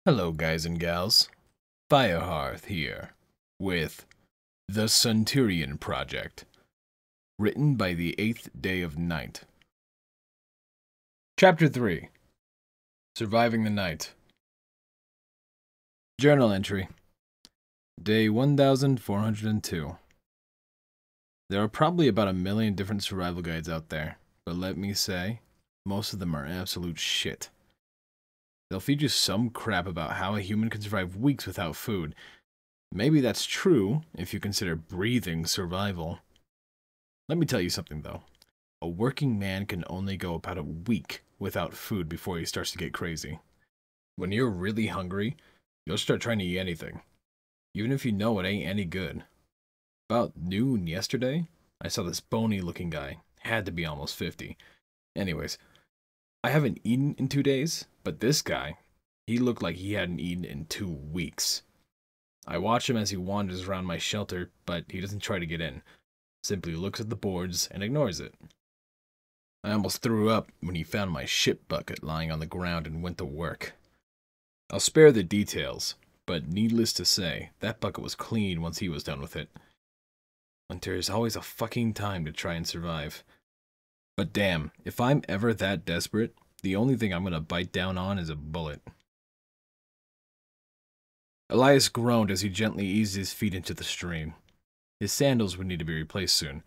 Hello, guys and gals. Firehearth here with The Centurion Project, written by the 8th Day of Night. Chapter 3 Surviving the Night. Journal entry Day 1402. There are probably about 1,000,000 different survival guides out there, but let me say, most of them are absolute shit. They'll feed you some crap about how a human can survive weeks without food. Maybe that's true if you consider breathing survival. Let me tell you something though. A working man can only go about a week without food before he starts to get crazy. When you're really hungry, you'll start trying to eat anything, even if you know it ain't any good. About noon yesterday, I saw this bony looking guy. Had to be almost 50. Anyways, I haven't eaten in 2 days, but this guy, he looked like he hadn't eaten in 2 weeks. I watch him as he wanders around my shelter, but he doesn't try to get in. Simply looks at the boards and ignores it. I almost threw up when he found my shit bucket lying on the ground and went to work. I'll spare the details, but needless to say, that bucket was clean once he was done with it. Winter is always a fucking time to try and survive. But damn, if I'm ever that desperate, the only thing I'm gonna bite down on is a bullet. Elias groaned as he gently eased his feet into the stream. His sandals would need to be replaced soon.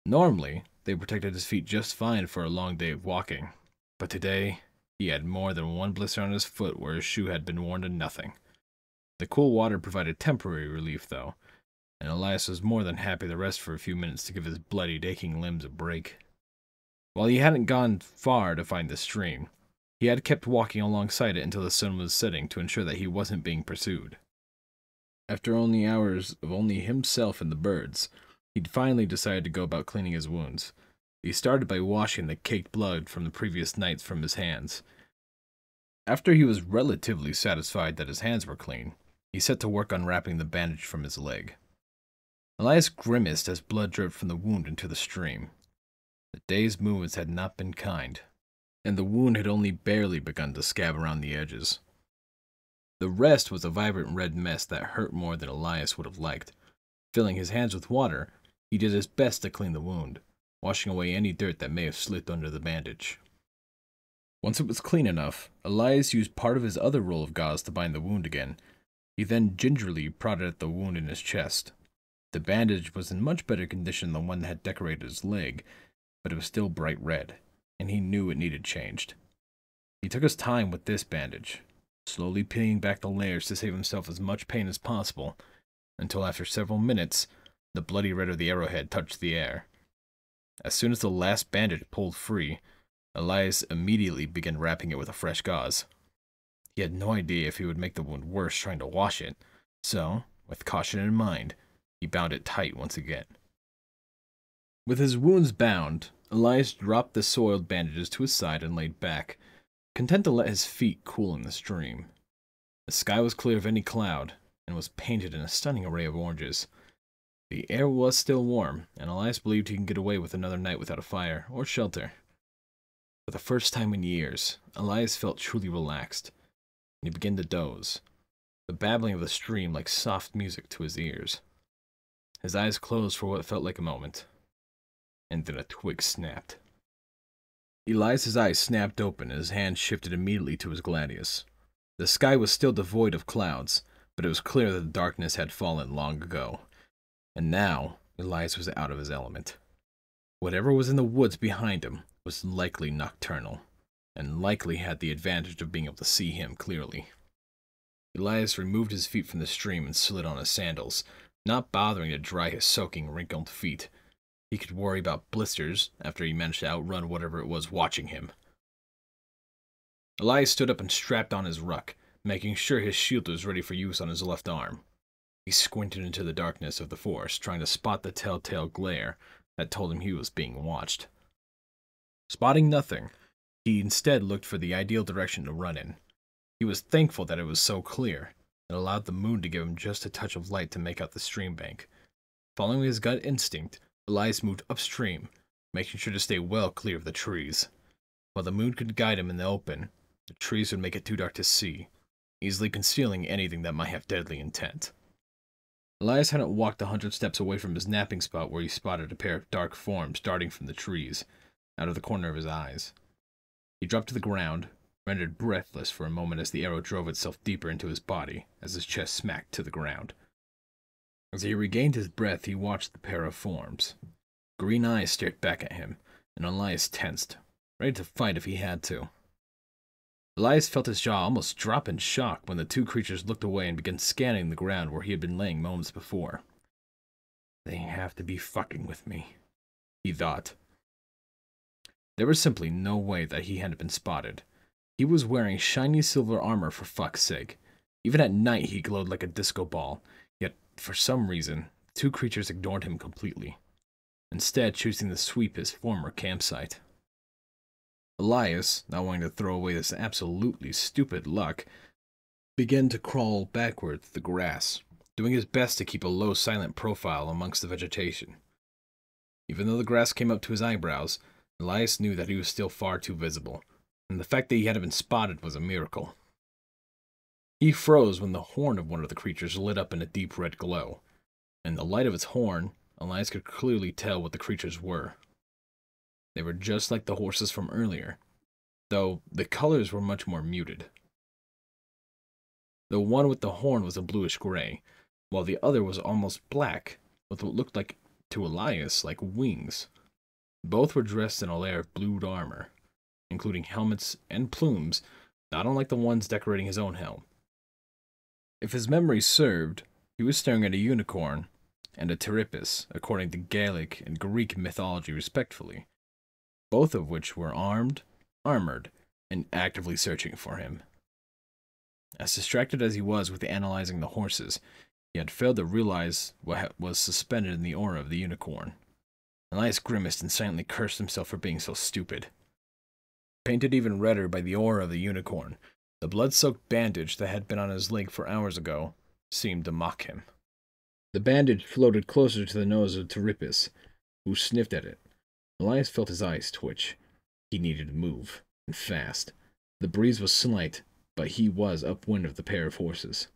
Normally, they protected his feet just fine for a long day of walking, but today, he had more than one blister on his foot where his shoe had been worn to nothing. The cool water provided temporary relief, though, and Elias was more than happy to rest for a few minutes to give his bloodied, aching limbs a break. While he hadn't gone far to find the stream, he had kept walking alongside it until the sun was setting to ensure that he wasn't being pursued. After only hours of only himself and the birds, he'd finally decided to go about cleaning his wounds. He started by washing the caked blood from the previous nights from his hands. After he was relatively satisfied that his hands were clean, he set to work unwrapping the bandage from his leg. Elias grimaced as blood dripped from the wound into the stream. The day's movements had not been kind, and the wound had only barely begun to scab around the edges. The rest was a vibrant red mess that hurt more than Elias would have liked. Filling his hands with water, he did his best to clean the wound, washing away any dirt that may have slipped under the bandage. Once it was clean enough, Elias used part of his other roll of gauze to bind the wound again. He then gingerly prodded at the wound in his chest. The bandage was in much better condition than one that had decorated his leg, but it was still bright red, and he knew it needed changed. He took his time with this bandage, slowly peeling back the layers to save himself as much pain as possible, until after several minutes, the bloody red of the arrowhead touched the air. As soon as the last bandage pulled free, Elias immediately began wrapping it with a fresh gauze. He had no idea if he would make the wound worse trying to wash it, so, with caution in mind, he bound it tight once again. With his wounds bound, Elias dropped the soiled bandages to his side and laid back, content to let his feet cool in the stream. The sky was clear of any cloud, and was painted in a stunning array of oranges. The air was still warm, and Elias believed he could get away with another night without a fire or shelter. For the first time in years, Elias felt truly relaxed, and he began to doze, the babbling of the stream like soft music to his ears. His eyes closed for what felt like a moment, and then a twig snapped. Elias's eyes snapped open and his hand shifted immediately to his gladius. The sky was still devoid of clouds, but it was clear that the darkness had fallen long ago. And now, Elias was out of his element. Whatever was in the woods behind him was likely nocturnal, and likely had the advantage of being able to see him clearly. Elias removed his feet from the stream and slid on his sandals, not bothering to dry his soaking, wrinkled feet. He could worry about blisters after he managed to outrun whatever it was watching him. Elias stood up and strapped on his ruck, making sure his shield was ready for use on his left arm. He squinted into the darkness of the forest, trying to spot the telltale glare that told him he was being watched. Spotting nothing, he instead looked for the ideal direction to run in. He was thankful that it was so clear. It allowed the moon to give him just a touch of light to make out the stream bank. Following his gut instinct, Elias moved upstream, making sure to stay well clear of the trees. While the moon could guide him in the open, the trees would make it too dark to see, easily concealing anything that might have deadly intent. Elias hadn't walked 100 steps away from his napping spot where he spotted a pair of dark forms darting from the trees, out of the corner of his eyes. He dropped to the ground, rendered breathless for a moment as the arrow drove itself deeper into his body as his chest smacked to the ground. As he regained his breath, he watched the pair of forms. Green eyes stared back at him, and Elias tensed, ready to fight if he had to. Elias felt his jaw almost drop in shock when the two creatures looked away and began scanning the ground where he had been laying moments before. They have to be fucking with me, he thought. There was simply no way that he hadn't been spotted. He was wearing shiny silver armor for fuck's sake. Even at night he glowed like a disco ball, yet for some reason, the two creatures ignored him completely, instead choosing to sweep his former campsite. Elias, not wanting to throw away this absolutely stupid luck, began to crawl backward through the grass, doing his best to keep a low, silent profile amongst the vegetation. Even though the grass came up to his eyebrows, Elias knew that he was still far too visible, and the fact that he hadn't been spotted was a miracle. He froze when the horn of one of the creatures lit up in a deep red glow. In the light of its horn, Elias could clearly tell what the creatures were. They were just like the horses from earlier, though the colors were much more muted. The one with the horn was a bluish gray, while the other was almost black, with what looked like, to Elias, like wings. Both were dressed in a layer of blued armor, including helmets and plumes, not unlike the ones decorating his own helm. If his memory served, he was staring at a unicorn and a Pterippus, according to Gaelic and Greek mythology respectively, both of which were armed, armored, and actively searching for him. As distracted as he was with analyzing the horses, he had failed to realize what was suspended in the aura of the unicorn. Elias grimaced and silently cursed himself for being so stupid. Painted even redder by the aura of the unicorn, the blood-soaked bandage that had been on his leg for hours ago seemed to mock him. The bandage floated closer to the nose of Pterippus, who sniffed at it. Elias felt his eyes twitch. He needed to move, and fast. The breeze was slight, but he was upwind of the pair of horses.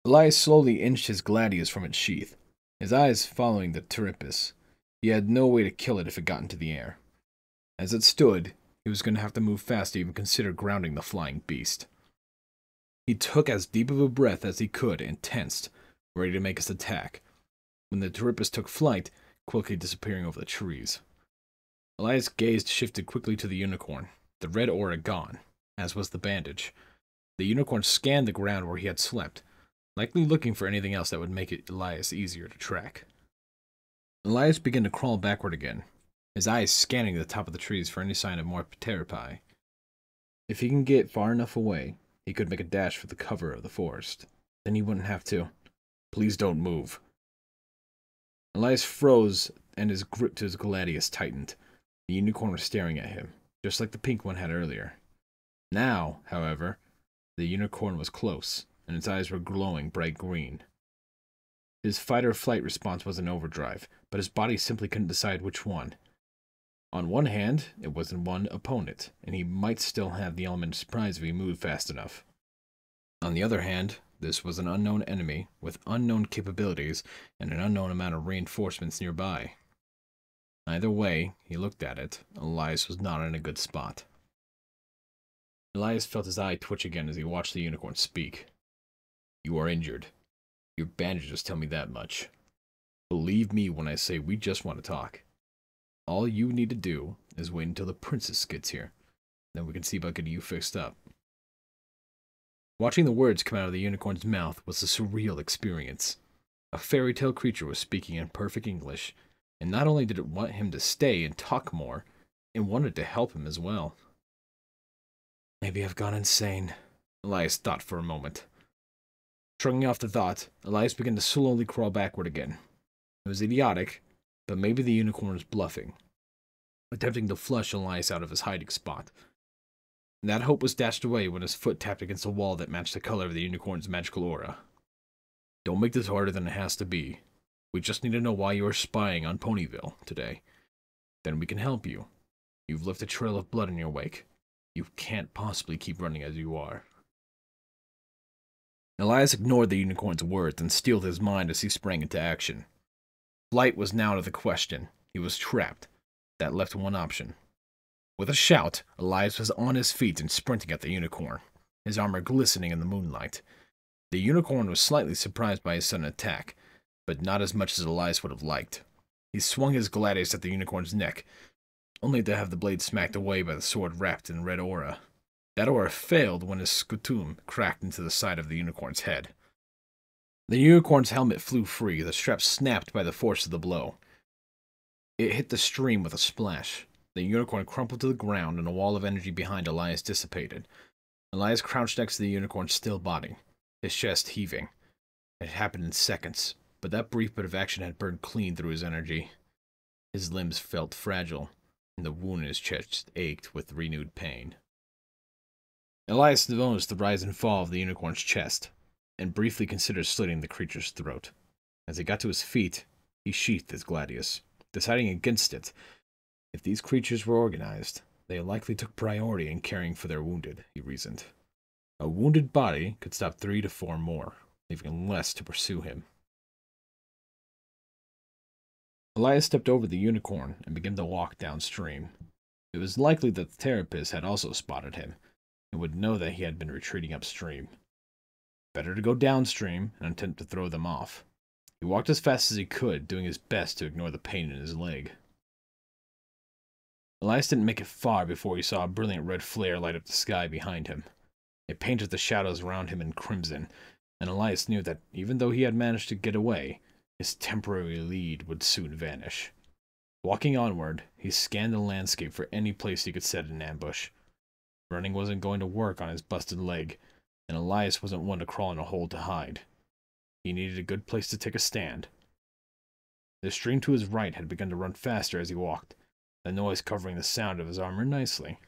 Elias slowly inched his gladius from its sheath, his eyes following the Pterippus. He had no way to kill it if it got into the air. As it stood, he was going to have to move fast to even consider grounding the flying beast. He took as deep of a breath as he could and tensed, ready to make his attack, when the Pterippus took flight, quickly disappearing over the trees. Elias' gaze shifted quickly to the unicorn, the red aura gone, as was the bandage. The unicorn scanned the ground where he had slept, likely looking for anything else that would make Elias easier to track. Elias began to crawl backward again, his eyes scanning the top of the trees for any sign of more pterippi. If he can get far enough away, he could make a dash for the cover of the forest. Then he wouldn't have to. Please don't move. Elias froze, and his grip to his gladius tightened. The unicorn was staring at him, just like the pink one had earlier. Now, however, the unicorn was close, and its eyes were glowing bright green. His fight-or-flight response was in overdrive, but his body simply couldn't decide which one. On one hand, it was in one opponent, and he might still have the element of surprise if he moved fast enough. On the other hand, this was an unknown enemy with unknown capabilities and an unknown amount of reinforcements nearby. Either way he looked at it, Elias was not in a good spot. Elias felt his eye twitch again as he watched the unicorn speak. "You are injured. Your bandages tell me that much. Believe me when I say we just want to talk. All you need to do is wait until the princess gets here. Then we can see about getting you fixed up." Watching the words come out of the unicorn's mouth was a surreal experience. A fairy tale creature was speaking in perfect English, and not only did it want him to stay and talk more, it wanted to help him as well. Maybe I've gone insane, Elias thought for a moment. Shrugging off the thought, Elias began to slowly crawl backward again. It was idiotic, but maybe the unicorn was bluffing, attempting to flush Elias out of his hiding spot. And that hope was dashed away when his foot tapped against a wall that matched the color of the unicorn's magical aura. Don't make this harder than it has to be. We just need to know why you are spying on Ponyville today. Then we can help you. You've left a trail of blood in your wake. You can't possibly keep running as you are. Elias ignored the unicorn's words and steeled his mind as he sprang into action. Flight was now out of the question. He was trapped. That left one option. With a shout, Elias was on his feet and sprinting at the unicorn, his armor glistening in the moonlight. The unicorn was slightly surprised by his sudden attack, but not as much as Elias would have liked. He swung his gladius at the unicorn's neck, only to have the blade smacked away by the sword wrapped in red aura. That aura failed when his scutum cracked into the side of the unicorn's head. The unicorn's helmet flew free, the strap snapped by the force of the blow. It hit the stream with a splash. The unicorn crumpled to the ground, and a wall of energy behind Elias dissipated. Elias crouched next to the unicorn's still body, his chest heaving. It happened in seconds, but that brief bit of action had burned clean through his energy. His limbs felt fragile, and the wound in his chest ached with renewed pain. Elias noticed the rise and fall of the unicorn's chest, and briefly considered slitting the creature's throat. As he got to his feet, he sheathed his gladius, deciding against it. If these creatures were organized, they likely took priority in caring for their wounded, he reasoned. A wounded body could stop 3 to 4 more, leaving less to pursue him. Elias stepped over the unicorn and began to walk downstream. It was likely that the therapist had also spotted him, and would know that he had been retreating upstream. Better to go downstream and attempt to throw them off. He walked as fast as he could, doing his best to ignore the pain in his leg. Elias didn't make it far before he saw a brilliant red flare light up the sky behind him. It painted the shadows around him in crimson, and Elias knew that even though he had managed to get away, his temporary lead would soon vanish. Walking onward, he scanned the landscape for any place he could set an ambush. Running wasn't going to work on his busted leg, and Elias wasn't one to crawl in a hole to hide. He needed a good place to take a stand. The stream to his right had begun to run faster as he walked, the noise covering the sound of his armor nicely.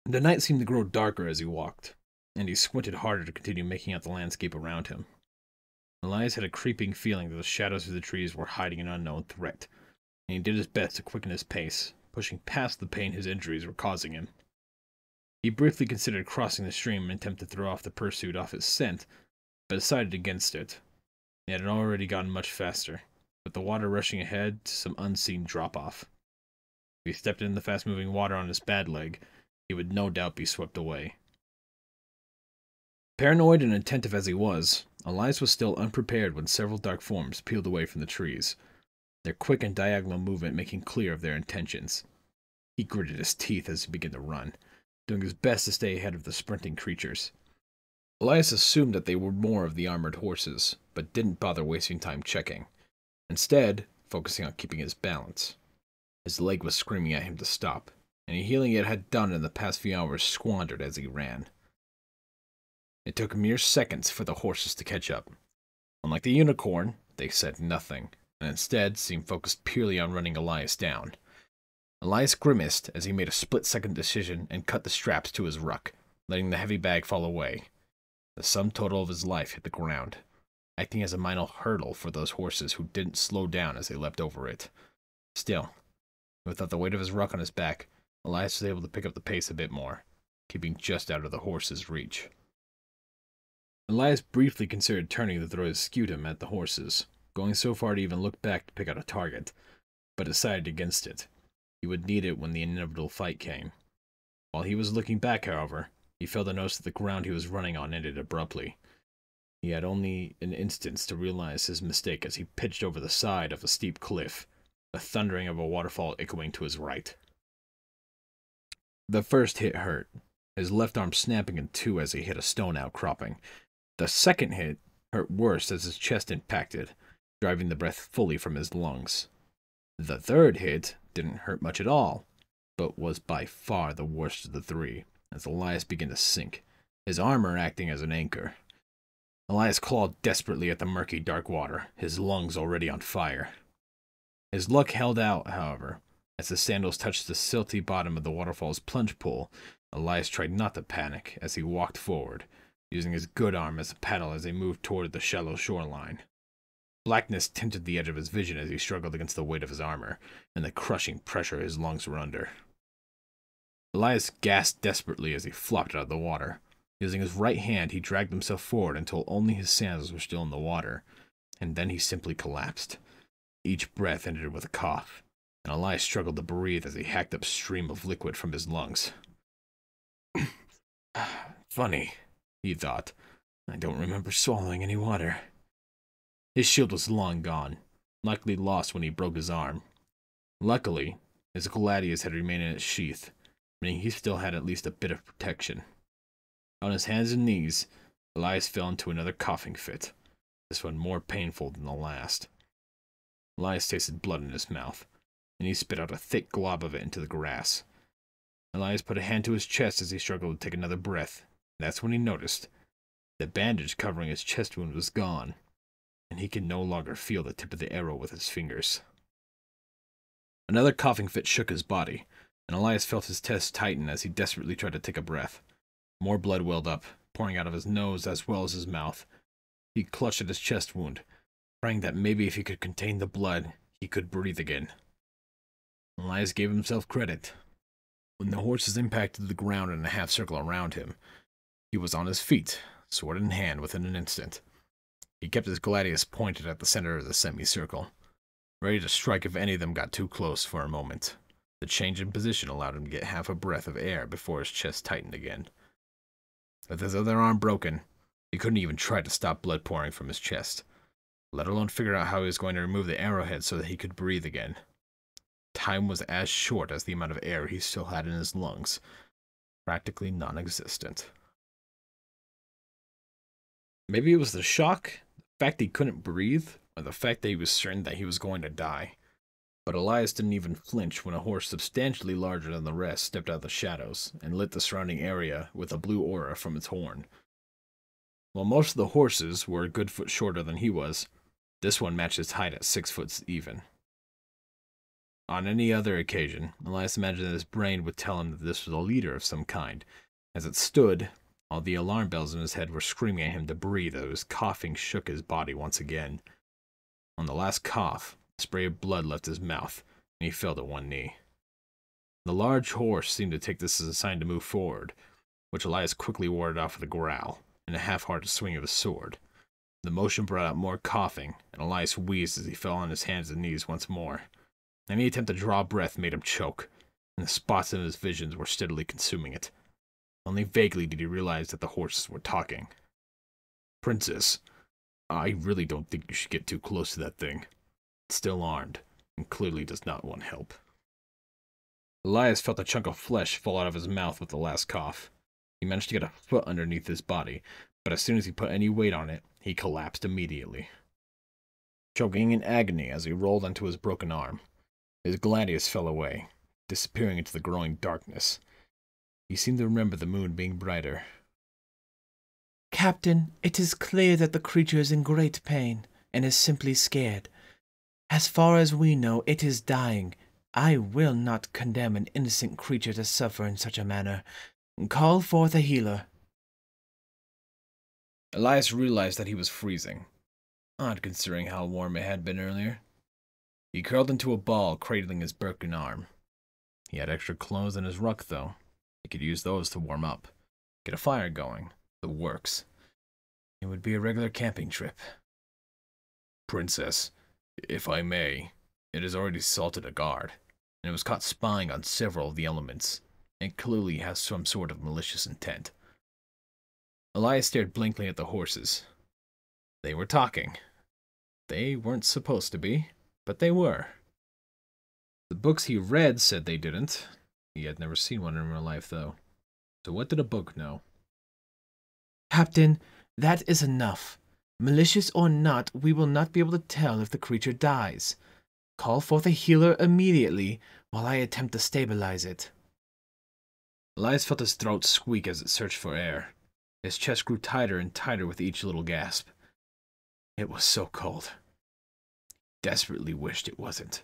The night seemed to grow darker as he walked, and he squinted harder to continue making out the landscape around him. Elias had a creeping feeling that the shadows of the trees were hiding an unknown threat, and he did his best to quicken his pace, pushing past the pain his injuries were causing him. He briefly considered crossing the stream in an attempt to throw off the pursuit off its scent, but decided against it. It had already gotten much faster, with the water rushing ahead to some unseen drop-off. If he stepped into the fast-moving water on his bad leg, he would no doubt be swept away. Paranoid and attentive as he was, Elias was still unprepared when several dark forms peeled away from the trees, their quick and diagonal movement making clear of their intentions. He gritted his teeth as he began to run, doing his best to stay ahead of the sprinting creatures. Elias assumed that they were more of the armored horses, but didn't bother wasting time checking, instead focusing on keeping his balance. His leg was screaming at him to stop, and the healing it had done in the past few hours squandered as he ran. It took mere seconds for the horses to catch up. Unlike the unicorn, they said nothing, and instead seemed focused purely on running Elias down. Elias grimaced as he made a split-second decision and cut the straps to his ruck, letting the heavy bag fall away. The sum total of his life hit the ground, acting as a minor hurdle for those horses who didn't slow down as they leapt over it. Still, without the weight of his ruck on his back, Elias was able to pick up the pace a bit more, keeping just out of the horse's reach. Elias briefly considered turning to throw his scutum at the horses, going so far to even look back to pick out a target, but decided against it. He would need it when the inevitable fight came. While he was looking back, however, he failed to notice that the ground he was running on ended abruptly. He had only an instant to realize his mistake as he pitched over the side of a steep cliff, the thundering of a waterfall echoing to his right. The first hit hurt, his left arm snapping in two as he hit a stone outcropping. The second hit hurt worse as his chest impacted, driving the breath fully from his lungs. The third hit didn't hurt much at all, but was by far the worst of the three, as Elias began to sink, his armor acting as an anchor. Elias clawed desperately at the murky dark water, his lungs already on fire. His luck held out, however. As the sandals touched the silty bottom of the waterfall's plunge pool, Elias tried not to panic as he walked forward, using his good arm as a paddle as they moved toward the shallow shoreline. Blackness tinted the edge of his vision as he struggled against the weight of his armor and the crushing pressure his lungs were under. Elias gasped desperately as he flopped out of the water, Using his right hand, he dragged himself forward until only his sandals were still in the water, and then he simply collapsed. Each breath ended with a cough, and Elias struggled to breathe as he hacked up a stream of liquid from his lungs. Funny, he thought. I don't remember swallowing any water. His shield was long gone, likely lost when he broke his arm. Luckily, his gladius had remained in its sheath, meaning he still had at least a bit of protection. On his hands and knees, Elias fell into another coughing fit, this one more painful than the last. Elias tasted blood in his mouth, and he spit out a thick glob of it into the grass. Elias put a hand to his chest as he struggled to take another breath. That's when he noticed the bandage covering his chest wound was gone, and he could no longer feel the tip of the arrow with his fingers. Another coughing fit shook his body, and Elias felt his chest tighten as he desperately tried to take a breath. More blood welled up, pouring out of his nose as well as his mouth. He clutched at his chest wound, praying that maybe if he could contain the blood, he could breathe again. Elias gave himself credit. When the horses impacted the ground in a half circle around him, he was on his feet, sword in hand within an instant. He kept his gladius pointed at the center of the semicircle, ready to strike if any of them got too close for a moment. The change in position allowed him to get half a breath of air before his chest tightened again. With his other arm broken, he couldn't even try to stop blood pouring from his chest, let alone figure out how he was going to remove the arrowhead so that he could breathe again. Time was as short as the amount of air he still had in his lungs, practically non-existent. Maybe it was the shock, the fact he couldn't breathe, or the fact that he was certain that he was going to die. But Elias didn't even flinch when a horse substantially larger than the rest stepped out of the shadows and lit the surrounding area with a blue aura from its horn. While most of the horses were a good foot shorter than he was, this one matched his height at 6 foot even. On any other occasion, Elias imagined that his brain would tell him that this was a leader of some kind. As it stood, all the alarm bells in his head were screaming at him to breathe as his coughing shook his body once again. On the last cough, a spray of blood left his mouth, and he fell to one knee. The large horse seemed to take this as a sign to move forward, which Elias quickly warded off with a growl and a half-hearted swing of his sword. The motion brought out more coughing, and Elias wheezed as he fell on his hands and knees once more. Any attempt to draw breath made him choke, and the spots in his visions were steadily consuming it. Only vaguely did he realize that the horses were talking. "Princess, I really don't think you should get too close to that thing. It's still armed, and clearly does not want help." Elias felt a chunk of flesh fall out of his mouth with the last cough. He managed to get a foot underneath his body, but as soon as he put any weight on it, he collapsed immediately, choking in agony as he rolled onto his broken arm. His gladius fell away, disappearing into the growing darkness. He seemed to remember the moon being brighter. "Captain, it is clear that the creature is in great pain, and is simply scared. As far as we know, it is dying. I will not condemn an innocent creature to suffer in such a manner. Call forth a healer." Elias realized that he was freezing, odd considering how warm it had been earlier. He curled into a ball, cradling his broken arm. He had extra clothes in his ruck, though. He could use those to warm up, get a fire going, the works. It would be a regular camping trip. "Princess, if I may, it has already assaulted a guard, and it was caught spying on several of the elements. It clearly has some sort of malicious intent." Elias stared blankly at the horses. They were talking. They weren't supposed to be, but they were. The books he read said they didn't. He had never seen one in real life, though. So what did a book know? "Captain, that is enough. Malicious or not, we will not be able to tell if the creature dies. Call forth a healer immediately while I attempt to stabilize it." Elias felt his throat squeak as it searched for air. His chest grew tighter and tighter with each little gasp. It was so cold. He desperately wished it wasn't.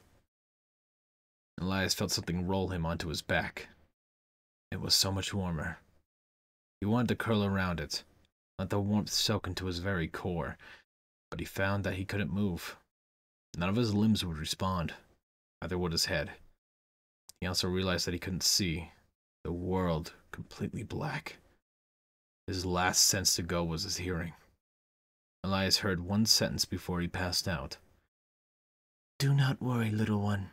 Elias felt something roll him onto his back. It was so much warmer. He wanted to curl around it, let the warmth soak into his very core, but he found that he couldn't move. None of his limbs would respond, neither would his head. He also realized that he couldn't see, the world completely black. His last sense to go was his hearing. Elias heard one sentence before he passed out. "Do not worry, little one.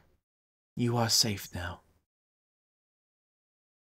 You are safe now."